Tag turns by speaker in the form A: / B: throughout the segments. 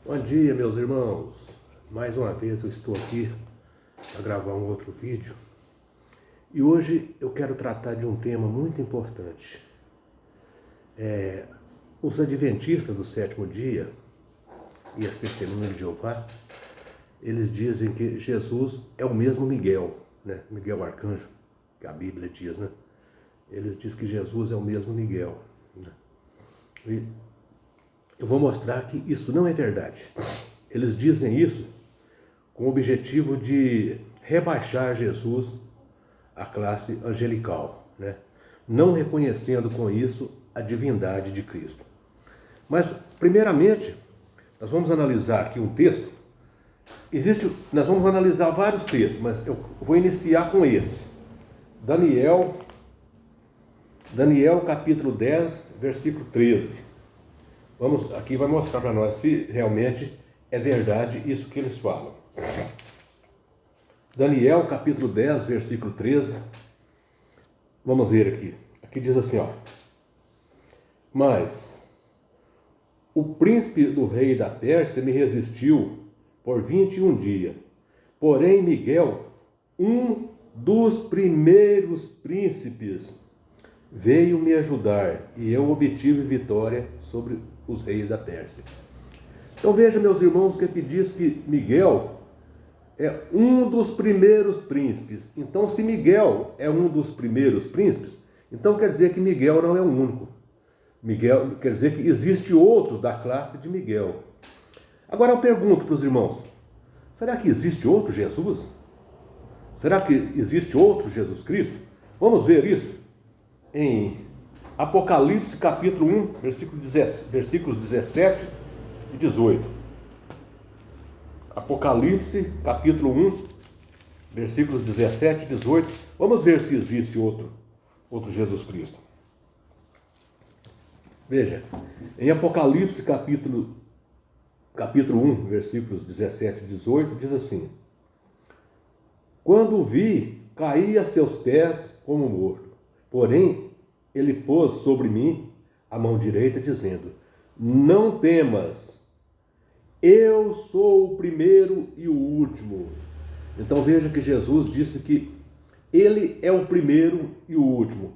A: Bom dia, meus irmãos. Mais uma vez eu estou aqui para gravar um outro vídeo. E hoje eu quero tratar de um tema muito importante. Os adventistas do sétimo dia e as testemunhas de Jeová, eles dizem que Jesus é o mesmo Miguel, né? Miguel Arcanjo, que a Bíblia diz, né? Eles dizem que Jesus é o mesmo Miguel, né? E eu vou mostrar que isso não é verdade. Eles dizem isso com o objetivo de rebaixar Jesus à classe angelical, né? Não reconhecendo com isso a divindade de Cristo. Mas, primeiramente, nós vamos analisar aqui um texto. Nós vamos analisar vários textos, mas eu vou iniciar com esse. Daniel capítulo 10, versículo 13. Aqui vai mostrar para nós se realmente é verdade isso que eles falam. Daniel capítulo 10, versículo 13. Vamos ver aqui. Aqui diz assim, ó. Mas o príncipe do rei da Pérsia me resistiu por 21 dias. Porém, Miguel, um dos primeiros príncipes, veio me ajudar e eu obtive vitória sobre os reis da Pérsia. Então veja, meus irmãos, que aqui diz que Miguel é um dos primeiros príncipes. Então, se Miguel é um dos primeiros príncipes, então quer dizer que Miguel não é o único. Miguel quer dizer que existe outros da classe de Miguel. Agora eu pergunto para os irmãos, será que existe outro Jesus? Será que existe outro Jesus Cristo? Vamos ver isso em Apocalipse capítulo 1, versículos 17 e 18. Apocalipse capítulo 1, versículos 17 e 18. Vamos ver se existe outro Jesus Cristo. Veja, em Apocalipse capítulo 1, versículos 17 e 18, diz assim: Quando o vi, caí a seus pés como morto. Porém, ele pôs sobre mim a mão direita, dizendo: Não temas, eu sou o primeiro e o último. Então veja que Jesus disse que ele é o primeiro e o último.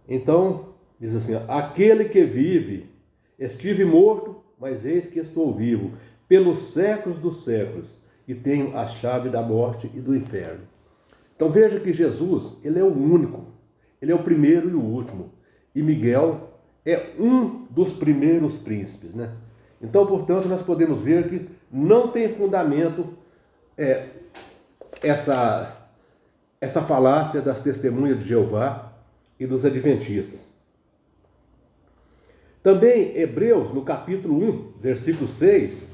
A: Então, diz assim: aquele que vive, estive morto, mas eis que estou vivo, pelos séculos dos séculos, e tenho a chave da morte e do inferno. Então veja que Jesus, ele é o único, ele é o primeiro e o último. E Miguel é um dos primeiros príncipes, né? Então, portanto, nós podemos ver que não tem fundamento essa falácia das testemunhas de Jeová e dos adventistas. Também Hebreus, no capítulo 1, versículo 6,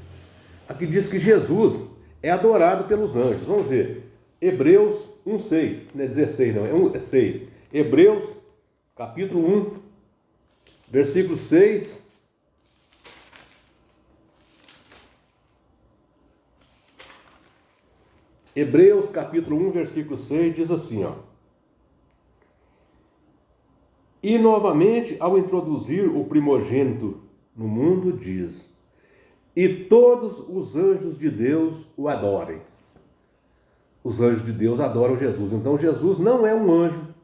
A: aqui diz que Jesus é adorado pelos anjos. Vamos ver. Hebreus 1,6, não é 16 não, é 6. Hebreus, capítulo 1, versículo 6. Hebreus, capítulo 1, versículo 6, diz assim, ó. E novamente, ao introduzir o primogênito no mundo, diz: E todos os anjos de Deus o adorem. Os anjos de Deus adoram Jesus. Então Jesus não é um anjo,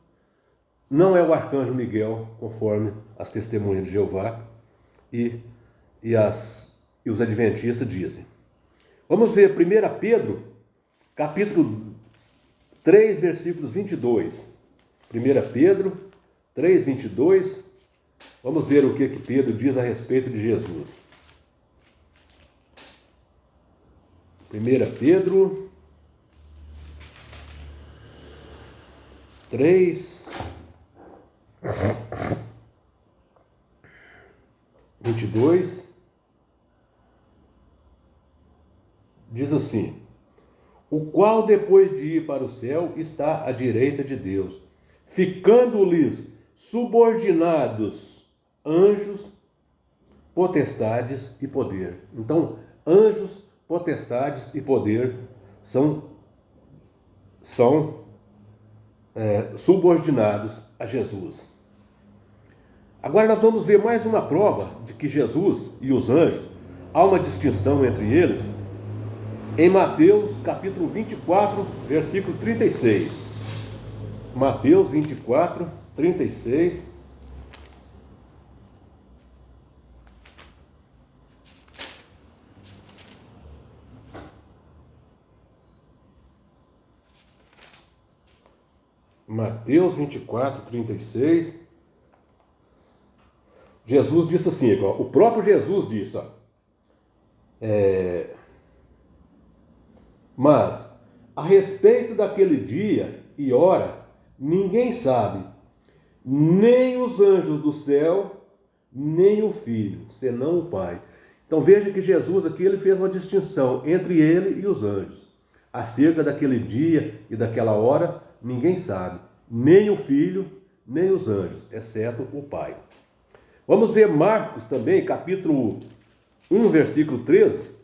A: não é o arcanjo Miguel, conforme as testemunhas de Jeová e os adventistas dizem. Vamos ver 1 Pedro, capítulo 3, versículos 22. 1 Pedro 3, 22. Vamos ver o que Pedro diz a respeito de Jesus. 1 Pedro 3, 22, diz assim: O qual depois de ir para o céu está à direita de Deus, ficando-lhes subordinados anjos, potestades e poder. Então, anjos, potestades e poder são subordinados a Jesus. Agora nós vamos ver mais uma prova de que Jesus e os anjos há uma distinção entre eles em Mateus capítulo 24, versículo 36. Mateus 24, 36. Mateus 24, 36. Jesus disse assim, ó, o próprio Jesus disse, ó, mas a respeito daquele dia e hora, ninguém sabe, nem os anjos do céu, nem o Filho, senão o Pai. Então veja que Jesus aqui ele fez uma distinção entre ele e os anjos. Acerca daquele dia e daquela hora, ninguém sabe, nem o Filho, nem os anjos, exceto o Pai. Vamos ver Marcos também, capítulo 1, versículo 13.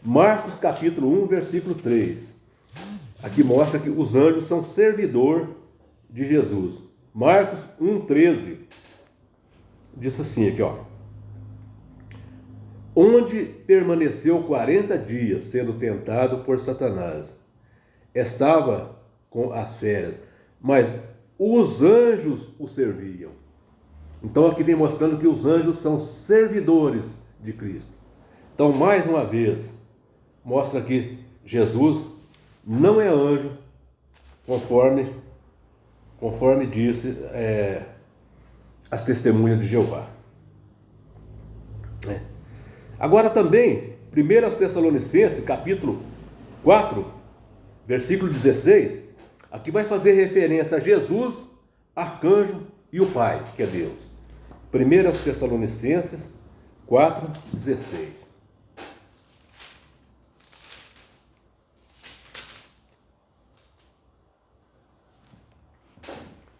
A: Marcos capítulo 1, versículo 3. Aqui mostra que os anjos são servidor de Jesus. Marcos 1, 13. Diz assim aqui, ó. Onde permaneceu 40 dias sendo tentado por Satanás. Estava com as feras, mas os anjos o serviam. Então aqui vem mostrando que os anjos são servidores de Cristo. Então, mais uma vez, mostra que Jesus não é anjo, conforme disse as testemunhas de Jeová. Agora também, 1 Tessalonicenses, capítulo 4, versículo 16, aqui vai fazer referência a Jesus, arcanjo e o Pai, que é Deus. 1 Tessalonicenses 4, 16.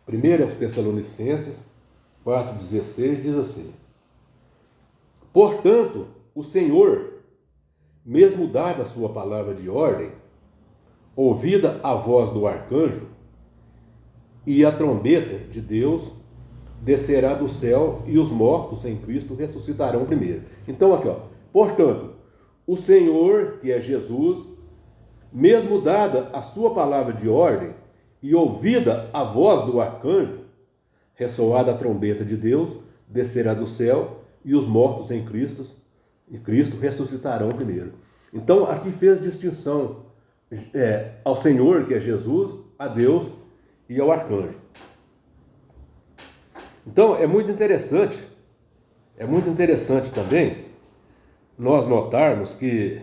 A: 1 Tessalonicenses 4,16 diz assim: portanto, o Senhor, mesmo dada a sua palavra de ordem, ouvida a voz do arcanjo e a trombeta de Deus, descerá do céu e os mortos em Cristo ressuscitarão primeiro. Então aqui, ó, portanto, o Senhor, que é Jesus, mesmo dada a sua palavra de ordem e ouvida a voz do arcanjo, ressoada a trombeta de Deus, descerá do céu e os mortos em Cristo ressuscitarão primeiro. Então aqui fez distinção ao Senhor, que é Jesus, a Deus e ao arcanjo. Então é muito interessante também nós notarmos que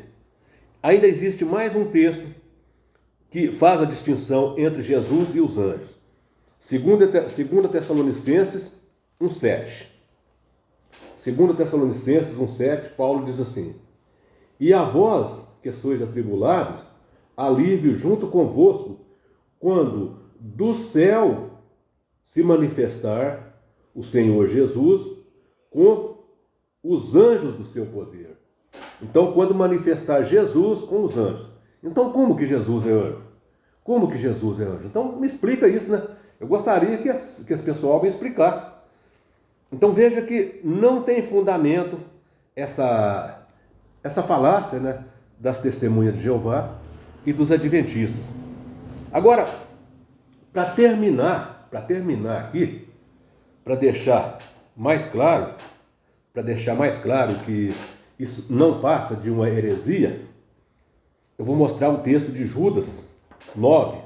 A: ainda existe mais um texto que faz a distinção entre Jesus e os anjos. 2 Tessalonicenses 1,7. 2 Tessalonicenses 1,7, Paulo diz assim: e a vós que sois atribulados, alívio junto convosco, quando do céu se manifestar o Senhor Jesus com os anjos do seu poder. Então, quando manifestar Jesus com os anjos. Então, como que Jesus é anjo? Como que Jesus é anjo? Então, me explica isso, né? Eu gostaria que esse pessoal me explicasse. Então, veja que não tem fundamento essa falácia, né, das testemunhas de Jeová e dos adventistas. Agora, para terminar aqui, para deixar mais claro que isso não passa de uma heresia, eu vou mostrar o texto de Judas 9,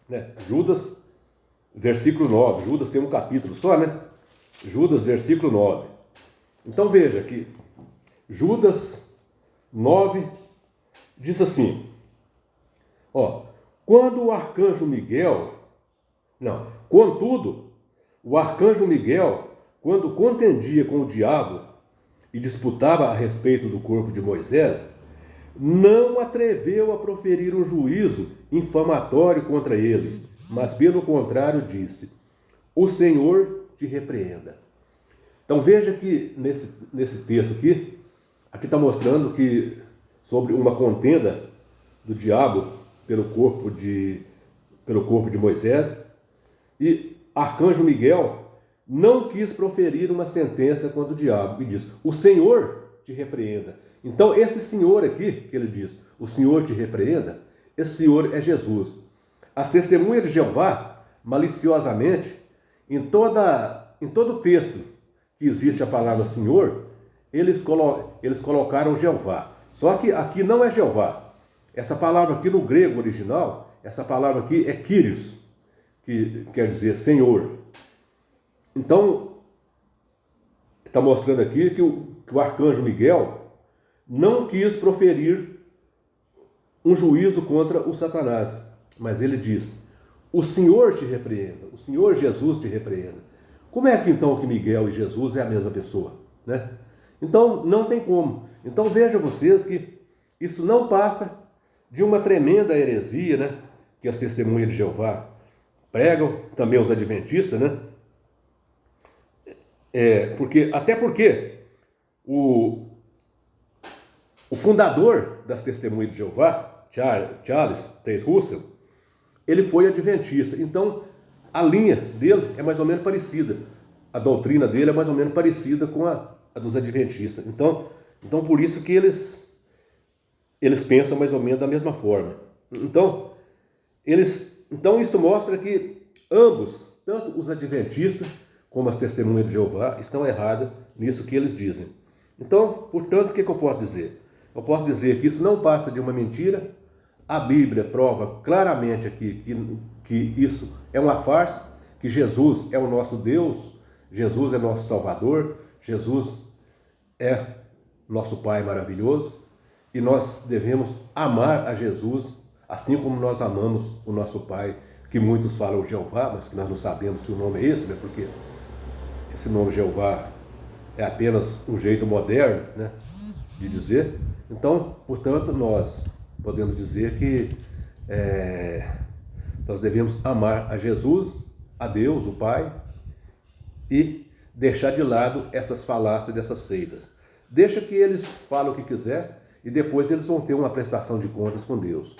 A: né? Judas, versículo 9. Judas tem um capítulo só, né? Judas, versículo 9. Então veja que Judas 9 diz assim, ó, contudo, o arcanjo Miguel, quando contendia com o diabo e disputava a respeito do corpo de Moisés, não atreveu a proferir um juízo infamatório contra ele, mas pelo contrário disse: o Senhor te repreenda. Então veja que nesse texto aqui está mostrando que sobre uma contenda do diabo pelo corpo de Moisés, e arcanjo Miguel não quis proferir uma sentença contra o diabo e diz: o Senhor te repreenda. Então, esse Senhor aqui, que ele diz, o Senhor te repreenda, esse Senhor é Jesus. As testemunhas de Jeová, maliciosamente, em todo texto que existe a palavra Senhor, eles colocaram Jeová. Só que aqui não é Jeová. Essa palavra aqui no grego original, essa palavra aqui é Kyrios, que quer dizer Senhor. Então, está mostrando aqui que o arcanjo Miguel não quis proferir um juízo contra o Satanás, mas ele diz, o Senhor te repreenda, o Senhor Jesus te repreenda. Como é que então que Miguel e Jesus é a mesma pessoa, né? Então não tem como. Então vejam vocês que isso não passa de uma tremenda heresia, né? Que as testemunhas de Jeová pregam, também os adventistas, né? Até porque o fundador das testemunhas de Jeová, Charles Taze Russell, ele foi adventista. Então, a linha dele é mais ou menos parecida. A doutrina dele é mais ou menos parecida com a dos adventistas. Então por isso que eles pensam mais ou menos da mesma forma. Então isso mostra que ambos, tanto os adventistas como as testemunhas de Jeová, estão erradas nisso que eles dizem. Então, portanto, o que eu posso dizer? Eu posso dizer que isso não passa de uma mentira. A Bíblia prova claramente aqui que isso é uma farsa, que Jesus é o nosso Deus, Jesus é nosso Salvador, Jesus é nosso Pai maravilhoso, e nós devemos amar a Jesus, assim como nós amamos o nosso Pai, que muitos falam Jeová, mas que nós não sabemos se o nome é esse, né? Porque esse nome Jeová é apenas um jeito moderno, né, de dizer. Então, portanto, nós podemos dizer que nós devemos amar a Jesus, a Deus, o Pai, e deixar de lado essas falácias dessas seitas. Deixa que eles falem o que quiser e depois eles vão ter uma prestação de contas com Deus.